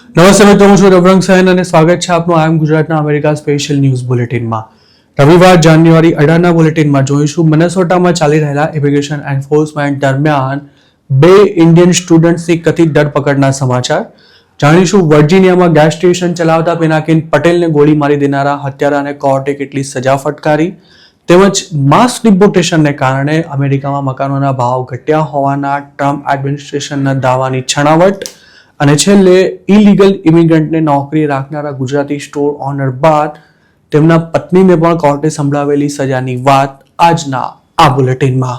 નમસ્તે મિત્રો, હું છું રવરંગ સહેન અને સ્વાગત છે આપનું આઈ એમ ગુજરાતના અમેરિકા સ્પેશિયલ ન્યૂઝ બુલેટિનમાં. રવિવાર જાન્યુઆરી 18ના બુલેટિનમાં જોઈશું મિનેસોટામાં ચાલી રહેલા ઇમિગ્રેશન એન્ફોર્સમેન્ટ દરમિયાન 2 ઇન્ડિયન સ્ટુડન્ટ્સની કથિત ધરપકડના સમાચાર. જાણીશું વર્જિનિયામાં ગેસ સ્ટેશન ચલાવતા પિનાકિન પટેલને ગોળી મારી દેનારા હત્યારાને કોર્ટે કેટલી સજા ફટકારી, તેમજ માસ ડિપોર્ટેશનને કારણે અમેરિકામાં મકાનોના ભાવ ઘટ્યા હોવાના ટ્રમ્પ એડમિનિસ્ટ્રેશનના દાવાની છણાવટ, અને છેલ્લે ઇલીગલ ઇમિગ્રન્ટને નોકરી રાખનારા ગુજરાતી સ્ટોર ઓનર બાદ તેમના પત્નીને પણ કોર્ટે સંભળાવેલી સજાની વાત આજના આ બુલેટિનમાં.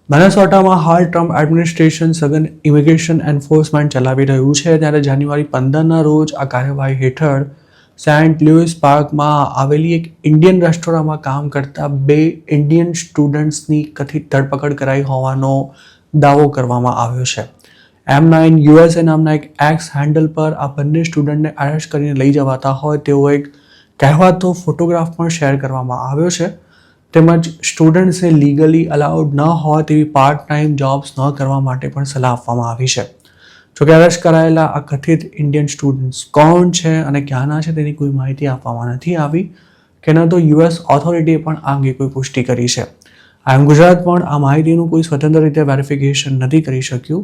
મિનેસોટામાં હાલ ટ્રમ્પ એડમિનિસ્ટ્રેશન સઘન ઇમિગ્રેશન એન્ફોર્સમેન્ટ ચલાવી રહ્યું છે, ત્યારે જાન્યુઆરી 15ના રોજ આ કાર્યવાહી હેઠળ સેન્ટ લુઇસ પાર્કમાં આવેલી એક ઇન્ડિયન રેસ્ટોરન્ટમાં કામ કરતા 2 ઇન્ડિયન સ્ટુડન્ટ્સની કથિત ધરપકડ કરાઈ હોવાનો દાવો કરવામાં આવ્યો છે. M9 USA નામના એક એક્સ હેન્ડલ પર આ બંને સ્ટુડન્ટને અરેસ્ટ કરીને લઈ જવાતા હોય તેવો એક કહેવાતો ફોટોગ્રાફ પણ શેર કરવામાં આવ્યો છે. તેમજ સ્ટુડન્ટ્સને લીગલી અલાઉડ ન હોય તેવી પાર્ટ ટાઈમ જોબ્સ ન કરવા માટે પણ સલાહ આપવામાં આવી છે. જોકે અરેસ્ટ કરાયેલા આ કથિત ઇન્ડિયન સ્ટુડન્ટ્સ કોણ છે અને ક્યાંના છે તેની કોઈ માહિતી આપવામાં નથી આવી કે ન તો US ઓથોરિટીએ પણ આ અંગે કોઈ પુષ્ટિ કરી છે. આમ ગુજરાત પણ આ માહિતીનું કોઈ સ્વતંત્ર રીતે વેરિફિકેશન નથી કરી શક્યું,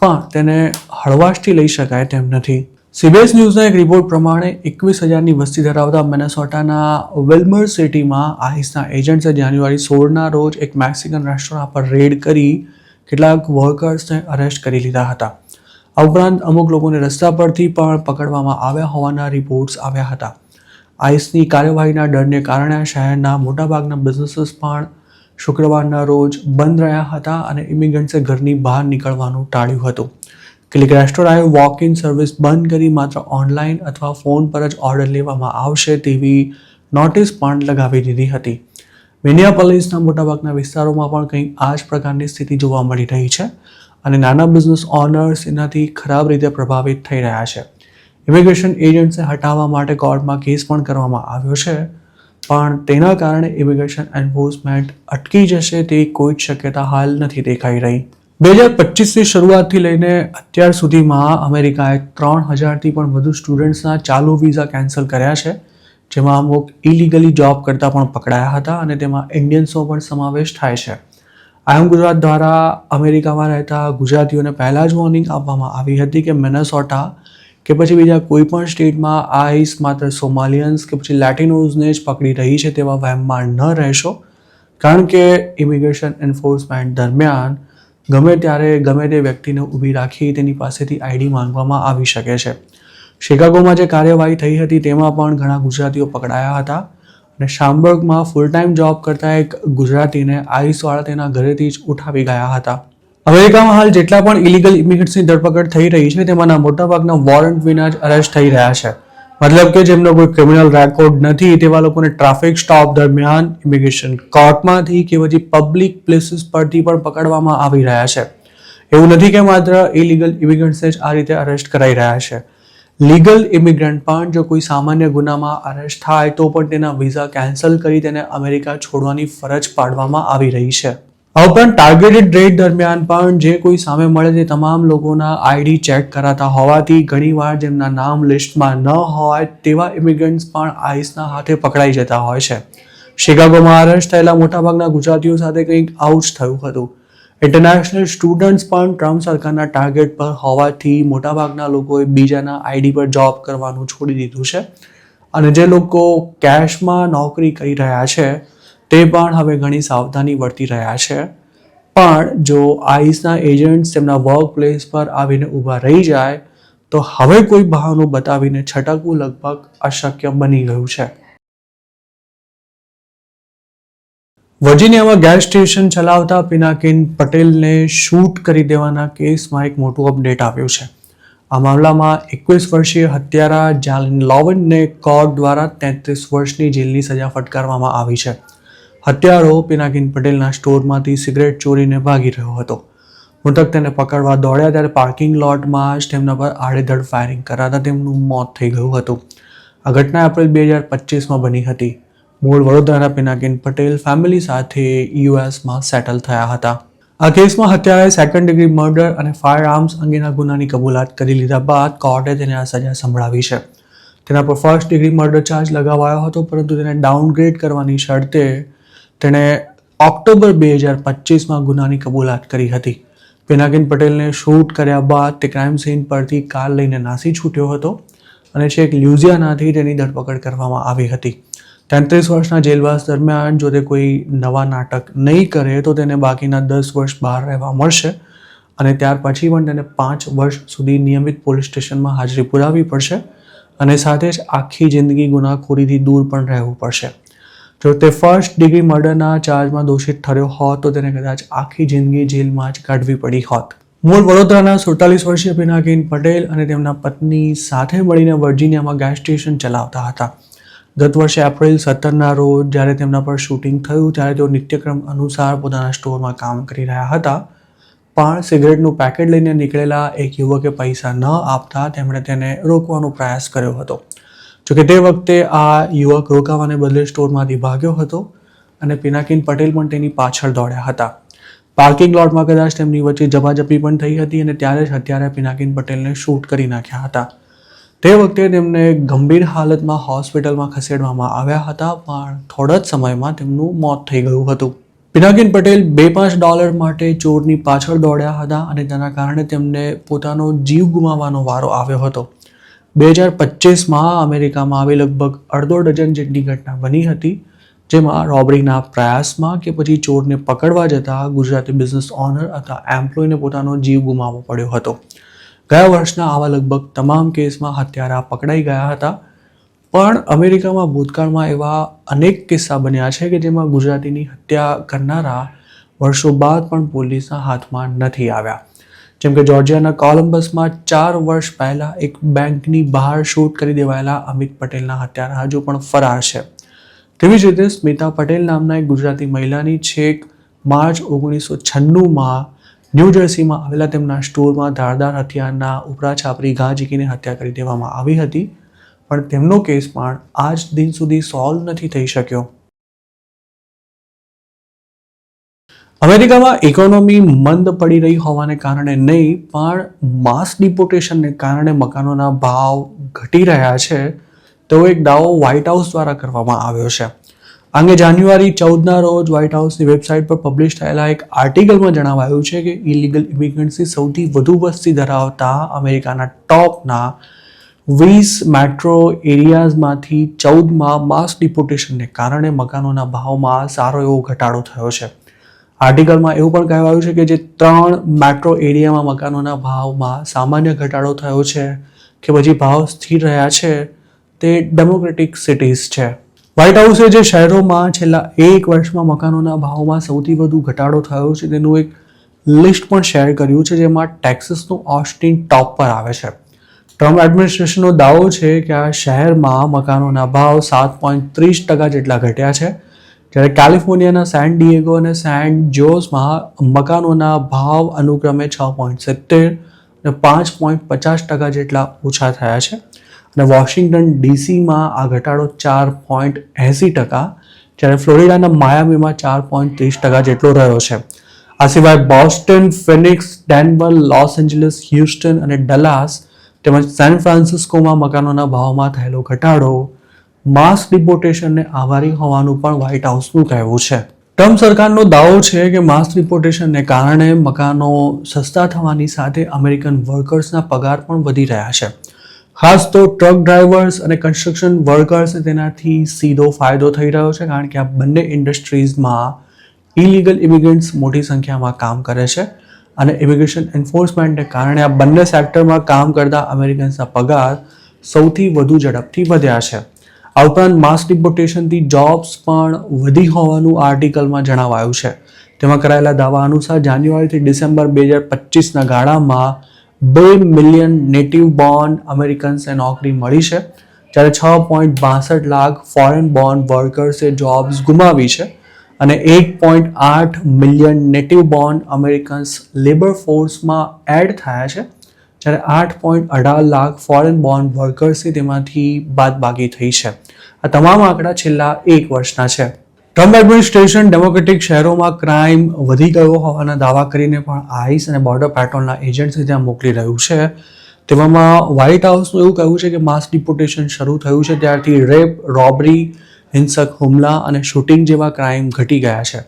પણ તેને હળવાશથી લઈ શકાય તેમ નથી. CBS ન્યૂઝના એક રિપોર્ટ પ્રમાણે 21,000ની વસ્તી ધરાવતા મિનેસોટાના વિલ્મર સિટીમાં આઈસના એજન્ટ્સે જાન્યુઆરી 16ના રોજ એક મેક્સિકન રેસ્ટોરન્ટ પર રેડ કરી કેટલાક વર્કર્સને અરેસ્ટ કરી લીધા હતા. આ ઉપરાંત અમુક લોકોને રસ્તા પરથી પણ પકડવામાં આવ્યા હોવાના રિપોર્ટ્સ આવ્યા હતા. આઈસની કાર્યવાહીના ડરને કારણે શહેરના મોટાભાગના બિઝનેસીસ પણ શુક્રવારના રોજ બંધ રહ્યા હતા અને ઇમિગ્રન્ટ્સે ઘરની બહાર નીકળવાનું ટાળ્યું હતું. કેટલીક રેસ્ટોરન્ટે વોક ઇન સર્વિસ બંધ કરી માત્ર ઓનલાઈન અથવા ફોન પર જ ઓર્ડર લેવામાં આવશે તેવી નોટિસ પણ લગાવી દીધી હતી. મિનિયાપોલિસના મોટાભાગના વિસ્તારોમાં પણ કંઈક આ જ પ્રકારની સ્થિતિ જોવા મળી રહી છે અને નાના બિઝનેસ ઓનર્સ એનાથી ખરાબ રીતે પ્રભાવિત થઈ રહ્યા છે. ઇમિગ્રેશન એજન્ટ્સે હટાવવા માટે કોર્ટમાં કેસ પણ કરવામાં આવ્યો છે, પણ તેના કારણે ઇમિગ્રેશન એન્ફોર્સમેન્ટ અટકી જશે તેવી કોઈ જ શક્યતા હાલ નથી દેખાઈ રહી. 2025ની શરૂઆતથી લઈને અત્યાર સુધીમાં અમેરિકાએ 3,000થી પણ વધુ સ્ટુડન્ટ્સના ચાલુ વિઝા કેન્સલ કર્યા છે, જેમાં અમુક ઇલીગલી જોબ કરતા પણ પકડાયા હતા અને તેમાં ઇન્ડિયન્સનો પણ સમાવેશ થાય છે. આમ ગુજરાત દ્વારા અમેરિકામાં રહેતા ગુજરાતીઓને પહેલાં જ વોર્નિંગ આપવામાં આવી હતી કે મિનેસોટા કે પછી બીજા કોઈ પણ સ્ટેટમાં આઈસ માત્ર સોમાલિયન્સ કે પછી લેટિનોઝને જ પકડી રહી છે તેવા વહેમમાં ન રહેશો, કારણ કે ઇમિગ્રેશન એન્ફોર્સમેન્ટ દરમિયાન ગમે ત્યારે ગમે તે વ્યક્તિને ઊભી રાખી તેની પાસેથી ID માંગવામાં આવી શકે છે. શિકાગોમાં જે કાર્યવાહી થઈ હતી તેમાં પણ ઘણા ગુજરાતીઓ પકડાયા હતા અને શામબર્ગમાં ફૂલ ટાઈમ જોબ કરતા એક ગુજરાતીને આઈસવાળા તેના ઘરેથી જ ઉઠાવી ગયા હતા. અમેરિકામાં હાલ જેટલા પણ ઇલીગલ ઇમિગ્રન્ટ્સની ધરપકડ થઈ રહી છે તેમાંના મોટાભાગના વોરંટ વિના જ અરેસ્ટ થઈ રહ્યા છે. મતલબ કે જેમનો કોઈ ક્રિમિનલ રેકોર્ડ નથી તેવા લોકોને ટ્રાફિક સ્ટોપ દરમિયાન ઇમિગ્રેશન કોર્ટમાંથી કે પછી પબ્લિક પ્લેસીસ પરથી પણ પકડવામાં આવી રહ્યા છે. એવું નથી કે માત્ર ઇલીગલ ઇમિગ્રન્ટ્સને જ આ રીતે અરેસ્ટ કરાઈ રહ્યા છે. લીગલ ઇમિગ્રન્ટ પણ જો કોઈ સામાન્ય ગુનામાં અરેસ્ટ થાય તો પણ તેના વિઝા કેન્સલ કરી તેને અમેરિકા છોડવાની ફરજ પાડવામાં આવી રહી છે. આ ઉપરાંત ટાર્ગેટેડ રેડ દરમિયાન પણ જે કોઈ સામે મળે તે તમામ લોકોના ID ચેક કરાતા હોવાથી ઘણીવાર જેમના નામ લિસ્ટમાં ન હોય તેવા ઇમિગ્રન્ટ્સ પણ આઈસના હાથે પકડાઈ જતા હોય છે. શિકાગોમાં અરેસ્ટ થયેલા મોટાભાગના ગુજરાતીઓ સાથે કંઈક આવું જ થયું હતું. ઇન્ટરનેશનલ સ્ટુડન્ટ્સ પણ ટ્રમ્પ સરકારના ટાર્ગેટ પર હોવાથી મોટાભાગના લોકોએ બીજાના ID પર જોબ કરવાનું છોડી દીધું છે અને જે લોકો કેશમાં નોકરી કરી રહ્યા છે તે પણ હવે ઘણી સાવધાની વર્તી રહ્યા છે. પણ જો આઈસના એજન્ટ્સ તેમના વર્ક પ્લેસ પર આવીને ઊભા રહી જાય તો હવે કોઈ બહાનું બતાવીને છટકવું લગભગ અશક્ય બની ગયું છે. વર્જિનિયામાં ગેસ સ્ટેશન ચલાવતા પિનાકિન પટેલને શૂટ કરી દેવાના કેસમાં એક મોટું અપડેટ આવ્યું છે. આ મામલામાં 21 વર્ષીય હત્યારા જાલિન લોવનને કોર્ટ દ્વારા 33 વર્ષની જેલની સજા ફટકારવામાં આવી છે. હત્યારો પિનાકિન પટેલના સ્ટોરમાંથી સિગરેટ ચોરીને ભાગી રહ્યો હતો. મૃતક તેને પકડવા દોડ્યા ત્યારે પાર્કિંગ લોટમાં જ તેમના પર આડેધડ ફાયરિંગ કરાતા તેમનું મોત થઈ ગયું હતું. આ ઘટના એપ્રિલ 2025માં બની હતી. મૂળ વડોદરાના પિનાકિન પટેલ ફેમિલી સાથે USમાં સેટલ થયા હતા. આ કેસમાં હત્યાએ સેકન્ડ ડિગ્રી મર્ડર અને ફાયર આર્મ્સ અંગેના ગુનાની કબૂલાત કરી લીધા બાદ કોર્ટે તેને આ સજા સંભળાવી છે. તેના પર ફર્સ્ટ ડિગ્રી મર્ડર ચાર્જ લગાવાયો હતો, પરંતુ તેને ડાઉનગ્રેડ કરવાની શરતે તેણે ઓક્ટોબર 2025માં ગુનાની કબૂલાત કરી હતી. પિનાકિન પટેલને શૂટ કર્યા બાદ તે ક્રાઇમ સીન પરથી કાર લઈને નાસી છૂટ્યો હતો અને છેક લ્યુઝિયાનાથી તેની ધરપકડ કરવામાં આવી હતી. 33 વર્ષના જેલવાસ દરમિયાન જો તે કોઈ નવા નાટક નહીં કરે તો તેને બાકીના 10 વર્ષ બહાર રહેવા મળશે અને ત્યાર પછી પણ તેને 5 વર્ષ સુધી નિયમિત પોલીસ સ્ટેશનમાં હાજરી પુરાવવી પડશે અને સાથે જ આખી જિંદગી ગુનાખોરીથી દૂર પણ રહેવું પડશે. જો તે ફર્સ્ટ ડિગ્રી મર્ડરના ચાર્જમાં દોષિત ઠર્યો હોત તો તેને કદાચ આખી જિંદગી જેલમાં જ કાઢવી પડી હોત. મૂળ વડોદરાના 47 વર્ષીય પિનાકિન પટેલ અને તેમના પત્ની સાથે મળીને વર્જિનિયામાં ગેસ સ્ટેશન ચલાવતા હતા. ગત વર્ષે એપ્રિલ 17ના રોજ જ્યારે તેમના પર શૂટિંગ થયું ત્યારે તેઓ નિત્યક્રમ અનુસાર પોતાના સ્ટોરમાં કામ કરી રહ્યા હતા, પણ સિગરેટનું પેકેટ લઈને નીકળેલા એક યુવકે પૈસા ન આપતા તેમણે તેને રોકવાનો પ્રયાસ કર્યો હતો. જોકે તે વખતે આ યુવક રોકાવાને બદલે સ્ટોરમાંથી ભાગ્યો હતો અને પિનાકિન પટેલ પણ તેની પાછળ દોડ્યા હતા. પાર્કિંગ લોટમાં કદાચ તેમની વચ્ચે ઝપાઝપી પણ થઈ હતી અને ત્યારે જ હત્યારે પિનાકિન પટેલને શૂટ કરી નાખ્યા હતા. તે વખતે તેમને ગંભીર હાલતમાં હોસ્પિટલમાં ખસેડવામાં આવ્યા હતા, પણ થોડા જ સમયમાં તેમનું મોત થઈ ગયું હતું. પિનાકિન પટેલ $2-5 માટે ચોરની પાછળ દોડ્યા હતા અને તેના કારણે તેમને પોતાનો જીવ ગુમાવવાનો વારો આવ્યો હતો. 2025માં અમેરિકામાં આવી લગભગ અડધો ડઝન જેટલી ઘટના બની હતી, જેમાં રોબરીના પ્રયાસમાં કે પછી ચોરને પકડવા જતાં ગુજરાતી બિઝનેસ ઓનર અથવા એમ્પ્લોયને પોતાનો જીવ ગુમાવવો પડ્યો હતો. ગયા વર્ષના આવા લગભગ તમામ કેસમાં હત્યારા પકડાઈ ગયા હતા, પણ અમેરિકામાં ભૂતકાળમાં એવા અનેક કિસ્સા બન્યા છે કે જેમાં ગુજરાતીની હત્યા કરનારા વર્ષો બાદ પણ પોલીસના હાથમાં નથી આવ્યા. જેમ કે જોર્જિયાના કોલમ્બસમાં 4 વર્ષ પહેલાં એક બેંકની બહાર શૂટ કરી દેવાયેલા અમિત પટેલના હત્યારા હજુ પણ ફરાર છે. તેવી જ રીતે સ્મિતા પટેલ નામના એક ગુજરાતી મહિલાની છેક માર્ચ 1996માં ન્યૂ જર્સીમાં આવેલા તેમના સ્ટોરમાં ધારદાર હથિયારના ઉપરા છાપરી ઘા ઝીકીને હત્યા કરી દેવામાં આવી હતી, પણ તેમનો કેસ પણ આજ દિન સુધી સોલ્વ નથી થઈ શક્યો. અમેરિકામાં ઇકોનોમી મંદ પડી રહી હોવાને કારણે નહીં, પણ માસ ડિપોર્ટેશનને કારણે મકાનોના ભાવ ઘટી રહ્યા છે તેવો એક દાવો વ્હાઇટ હાઉસ દ્વારા કરવામાં આવ્યો છે. અંગે જાન્યુઆરી 14ના રોજ વ્હાઇટ હાઉસની વેબસાઇટ પર પબ્લિશ થયેલા એક આર્ટિકલમાં જણાવાયું છે કે ઇલીગલ ઇમિગ્રન્ટ્સની સૌથી વધુ વસ્તી ધરાવતા અમેરિકાના ટોપના 20 મેટ્રો એરિયાઝમાંથી 14માં માસ ડિપોર્ટેશનને કારણે મકાનોના ભાવમાં સારો એવો ઘટાડો થયો છે. આર્ટિકલમાં એવું પણ કહેવાયું છે કે જે 3 મેટ્રો એરિયામાં મકાનોના ભાવમાં સામાન્ય ઘટાડો થયો છે કે પછી ભાવ સ્થિર રહ્યા છે તે ડેમોક્રેટિક સિટીઝ છે. વ્હાઇટ હાઉસે જે શહેરોમાં છેલ્લા 1 વર્ષમાં મકાનોના ભાવમાં સૌથી વધુ ઘટાડો થયો છે તેનું એક લિસ્ટ પણ શેર કર્યું છે, જેમાં ટેક્સાસનું ઓસ્ટિન ટોપ પર આવે છે. ટ્રમ્પ એડમિનિસ્ટ્રેશનનો દાવો છે કે આ શહેરમાં મકાનોના ભાવ 7.30% જેટલા ઘટ્યા છે, જ્યારે કેલિફોર્નિયાના સેન ડિએગો અને સેન જોસમાં મકાનોના ભાવ અનુક્રમે 6.70% અને 5.50% જેટલા ઓછા થયા છે અને વોશિંગ્ટન ડીસીમાં આ ઘટાડો 4.80%, જ્યારે ફ્લોરિડાના માયામીમાં 4.30% જેટલો રહ્યો છે. આ સિવાય Boston, Phoenix, Denver, Los Angeles, Houston અને ડલાસ તેમજ સેન ફ્રાન્સિસ્કોમાં મકાનોના ભાવમાં થયેલો ઘટાડો માસ ડિપોર્ટેશનને આભારી હોવાનું પણ વ્હાઇટ હાઉસનું કહેવું છે. ટ્રમ્પ સરકારનો દાવો છે કે માસ ડિપોર્ટેશનને કારણે મકાનો સસ્તા થવાની સાથે અમેરિકન વર્કર્સના પગાર પણ વધી રહ્યા છે. ખાસ તો ટ્રક ડ્રાઈવર્સ અને કન્સ્ટ્રક્શન વર્કર્સને તેનાથી સીધો ફાયદો થઈ રહ્યો છે, કારણ કે આ બંને ઇન્ડસ્ટ્રીઝમાં ઇલીગલ ઇમિગ્રન્ટ્સ મોટી સંખ્યામાં કામ કરે છે અને ઇમિગ્રેશન એન્ફોર્સમેન્ટને કારણે આ બંને સેક્ટરમાં કામ કરતા અમેરિકન્સના પગાર સૌથી વધુ ઝડપથી વધ્યા છે. આ ઉપરાંત માસ ડિપોર્ટેશનથી જોબ્સ પણ વધી હોવાનું આર્ટિકલમાં જણાવાયું છે. તેમાં કરાયેલા દાવા અનુસાર જાન્યુઆરીથી ડિસેમ્બર 2025ના ગાળામાં 2 મિલિયન નેટિવ બોર્ન અમેરિકન્સને નોકરી મળી છે, જ્યારે 6.62 લાખ ફોરેન બોર્ન વર્કર્સે જોબ્સ ગુમાવી છે અને 8.8 million native born Americans labour ફોર્સમાં એડ થયા છે, જ્યારે 8.18 લાખ ફોરેન બોર્ન વર્કર્સે તેમાંથી બાદબાકી થઈ છે. આ તમામ આંકડા છેલ્લા 1 વર્ષના છે. ટ્રમ્પ એડમિનિસ્ટ્રેશન ડેમોક્રેટિક શહેરોમાં ક્રાઇમ વધી ગયો હોવાના દાવા કરીને પણ આઈસ અને બોર્ડર પેટ્રોલના એજન્ટ્સને ત્યાં મોકલી રહ્યું છે. તેવામાં વ્હાઇટ હાઉસનું એવું કહ્યું છે કે માસ ડિપોર્ટેશન શરૂ થયું છે ત્યારથી રેપ, રોબરી, હિંસક હુમલા અને શૂટિંગ જેવા ક્રાઇમ ઘટી ગયા છે.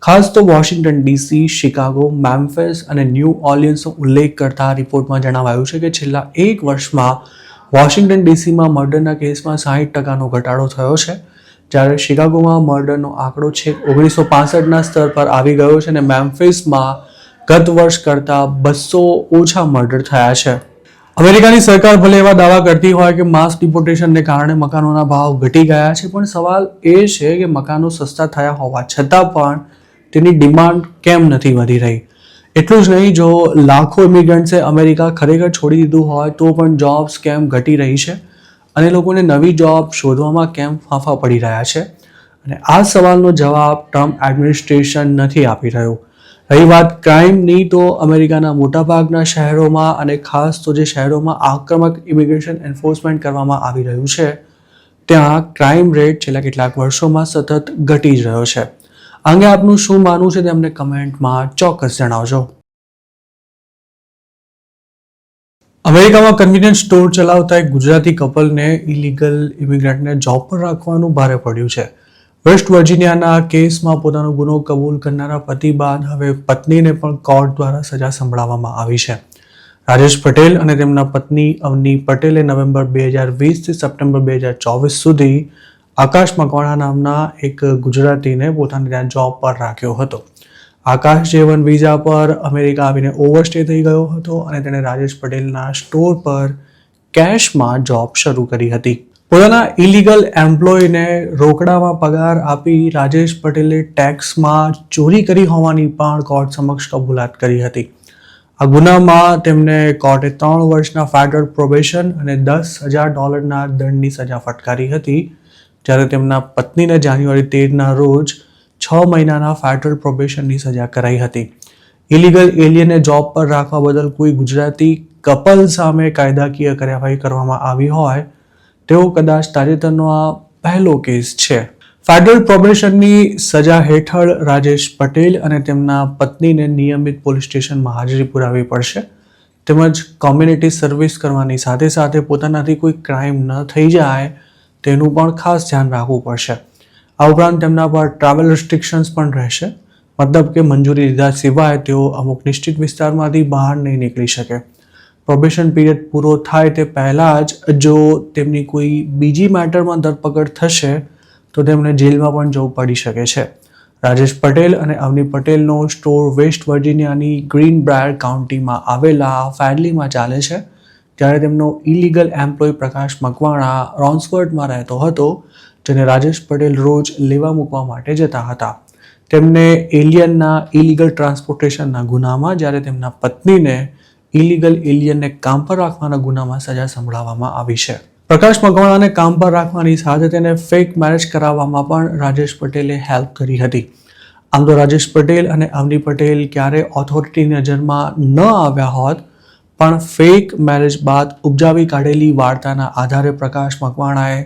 ખાસ તો વોશિંગ્ટન ડીસી, શિકાગો, મેમ્ફિસ અને ન્યૂ ઓર્લિયન્સનો ઉલ્લેખ કરતા રિપોર્ટમાં જણાવાયું છે કે છેલ્લા એક વર્ષમાં વોશિંગ્ટન ડીસીમાં મર્ડરના કેસમાં 60% ઘટાડો થયો છે, જ્યારે શિકાગોમાં મર્ડરનો આંકડો છેક 1965ના સ્તર પર આવી ગયો છે અને મેમ્ફિસમાં ગત વર્ષ કરતાં 200 ઓછા મર્ડર થયા છે. અમેરિકાની સરકાર ભલે એવા દાવા કરતી હોય કે માસ ડિપોર્ટેશનને કારણે મકાનોના ભાવ ઘટી ગયા છે, પણ સવાલ એ છે કે મકાનો સસ્તા થયા હોવા છતાં પણ તેની ડિમાન્ડ કેમ નથી વધી રહી. એટલું જ નહીં, જો લાખો ઇમિગ્રન્ટ્સે અમેરિકા ખરેખર છોડી દીધું હોય તો પણ જોબ્સ કેમ ઘટી રહી છે અને લોકોને નવી જોબ શોધવામાં કેમ ફાંફા પડી રહ્યા છે? અને આ સવાલનો જવાબ ટ્રમ્પ એડમિનિસ્ટ્રેશન નથી આપી રહ્યું. રહી વાત ક્રાઇમની, તો અમેરિકાના મોટાભાગના શહેરોમાં અને ખાસ તો જે શહેરોમાં આક્રમક ઇમિગ્રેશન એન્ફોર્સમેન્ટ કરવામાં આવી રહ્યું છે ત્યાં ક્રાઇમ રેટ છેલ્લા કેટલાક વર્ષોમાં સતત ઘટી જ રહ્યો છે. આ અંગે આપનું શું માનવું છે તે અમને કમેન્ટમાં ચોક્કસ જણાવજો. અમેરિકામાં કન્વીનિયન્સ સ્ટોર ચલાવતા એક ગુજરાતી કપલને ઇલીગલ ઇમિગ્રન્ટને જોબ પર રાખવાનું ભારે પડ્યું છે. વેસ્ટ વર્જિનિયાના કેસમાં પોતાનો ગુનો કબૂલ કરનારા પતિ બાદ હવે પત્નીને પણ કોર્ટ દ્વારા સજા સંભળાવવામાં આવી છે. રાજેશ પટેલ અને તેમના પત્ની અવની પટેલે નવેમ્બર 2020થી સપ્ટેમ્બર 2024 સુધી આકાશ મકવાણા નામના એક ગુજરાતીને પોતાને ત્યાં જોબ પર રાખ્યો હતો. આકાશ J1 વિઝા પર અમેરિકા આવીને ઓવરસ્ટે થઈ ગયો હતો અને તેણે રાજેશ પટેલના સ્ટોર પર કેશમાં જોબ શરૂ કરી હતી. પોતાના ઇલીગલ એમ્પ્લોયને રોકડામાં પગાર આપી રાજેશ પટેલે ટેક્સમાં ચોરી કરી હોવાની પણ કોર્ટ સમક્ષ કબૂલાત કરી હતી. આ ગુનામાં તેમને કોર્ટે 3 વર્ષના ફેડરલ પ્રોબેશન અને $10,000 દંડની સજા ફટકારી હતી, જ્યારે તેમના પત્નીને જાન્યુઆરી 13ના રોજ 6 મહિનાના ફેડરલ પ્રોબેશનની સજા કરાઈ હતી. ઇલીગલ એલિયનને જોબ પર રાખવા બદલ કોઈ ગુજરાતી કપલ સામે કાયદાકીય કાર્યવાહી કરવામાં આવી હોય તેવો કદાચ તાજેતરનો આ પહેલો કેસ છે. ફેડરલ પ્રોબેશનની સજા હેઠળ રાજેશ પટેલ અને તેમના પત્નીને નિયમિત પોલીસ સ્ટેશનમાં હાજરી પુરાવવી પડશે, તેમજ કોમ્યુનિટી સર્વિસ કરવાની સાથે સાથે પોતાનાથી કોઈ ક્રાઇમ ન થઈ જાય તેનું પણ ખાસ ધ્યાન રાખવું પડશે. આ ઉપરાંત તેમના પર ટ્રાવેલ રિસ્ટ્રિક્શન્સ પણ રહેશે, મતલબ કે મંજૂરી લીધા સિવાય તેઓ અમુક નિશ્ચિત વિસ્તારમાંથી બહાર નહીં નીકળી શકે. પ્રોબેશન પીરિયડ પૂરો થાય તે પહેલાં જ જો તેમની કોઈ બીજી મેટરમાં ધરપકડ થશે તો તેમને જેલમાં પણ જવું પડી શકે છે. રાજેશ પટેલ અને અવની પટેલનો સ્ટોર વેસ્ટ વર્જિનિયાની ગ્રીનબ્રાયર કાઉન્ટીમાં આવેલા ફેડલીમાં ચાલે છે, જ્યારે તેમનો ઇલીગલ એમ્પ્લોય પ્રકાશ મકવાણા રોન્સબર્ગમાં રહેતો હતો, જેને રાજેશ પટેલ રોજ લેવા મૂકવા માટે જતા હતા. તેમને એલિયનના ઇલીગલ ટ્રાન્સપોર્ટેશનના ગુનામાં, જ્યારે તેમના પત્નીને ઇલીગલ એલિયનને કામ પર રાખવાના ગુનામાં સજા સંભળાવવામાં આવી છે. પ્રકાશ મકવાણાને કામ પર રાખવાની સાથે તેને ફેક મેરેજ કરાવવામાં પણ રાજેશ પટેલે હેલ્પ કરી હતી. આમ તો રાજેશ પટેલ અને અવની પટેલ ક્યારે ઓથોરિટીની નજરમાં ન આવ્યા હોત, પણ ફેક મેરેજ બાદ ઉપજાવી કાઢેલી વાર્તાના આધારે પ્રકાશ મકવાણાએ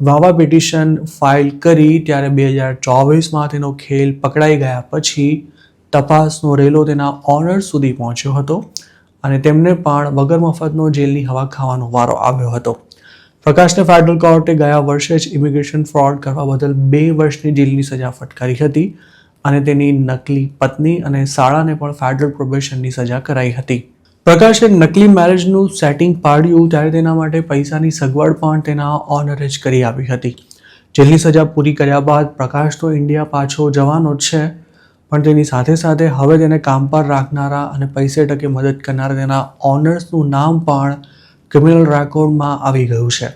વાવા પિટિશન ફાઇલ કરી, ત્યારે 2024માં તેનો ખેલ પકડાઈ ગયા પછી તપાસનો રેલો તેના ઓનર સુધી પહોંચ્યો હતો અને તેમને પણ વગર મફતનો જેલની હવા ખાવાનો વારો આવ્યો હતો. પ્રકાશને ફેડરલ કોર્ટે ગયા વર્ષે જ ઇમિગ્રેશન ફ્રોડ કરવા બદલ 2 વર્ષની જેલની સજા ફટકારી હતી અને તેની નકલી પત્ની અને શાળાને પણ ફેડરલ પ્રોબેશનની સજા કરાઈ હતી. પ્રકાશે નકલી મેરેજનું સેટિંગ પાડ્યું ત્યારે તેના માટે પૈસાની સગવડ પણ તેના ઓનરે જ કરી આપી હતી. જેલની સજા પૂરી કર્યા બાદ પ્રકાશ તો ઇન્ડિયા પાછો જવાનો જ છે, પણ તેની સાથે સાથે હવે તેને કામ પર રાખનારા અને પૈસે ટકે મદદ કરનારા તેના ઓનર્સનું નામ પણ ક્રિમિનલ રેકોર્ડમાં આવી ગયું છે.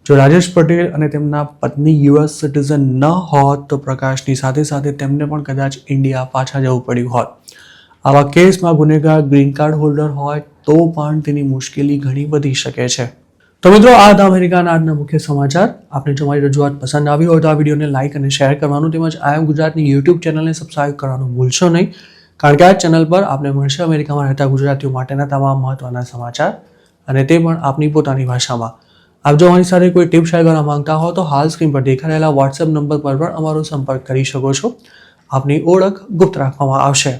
જો રાજેશ પટેલ અને તેમના પત્ની US સિટીઝન ન હોત તો પ્રકાશની સાથે સાથે તેમને પણ કદાચ ઇન્ડિયા પાછા જવું પડ્યું હોત. આવા કેસમાં ગુનેગાર ગ્રીન કાર્ડ હોલ્ડર હોય તો પણ તેની મુશ્કેલી ઘણી વધી શકે છે. તો મિત્રો, આ હતા અમેરિકાના આજના મુખ્ય સમાચાર. આપને જો મારી રજૂઆત પસંદ આવી હોય તો આ વિડીયોને લાઇક અને શેર કરવાનું, તેમજ IM ગુજરાતની YouTube ચેનલને સબસ્ક્રાઇબ કરવાનું ભૂલશો નહીં, કારણ કે આ ચેનલ પર આપને મળશે અમેરિકામાં રહેતા ગુજરાતીઓ માટેના તમામ મહત્વના સમાચાર, અને તે પણ આપની પોતાની ભાષામાં. આપ જો અમારી સાથે કોઈ ટિપ શેર કરવા માંગતા હો તો હાલ સ્ક્રીન પર દેખાઈ રહેલા વોટ્સએપ નંબર પર પણ અમારો સંપર્ક કરી શકો છો. આપની ઓળખ ગુપ્ત રાખવામાં આવશે.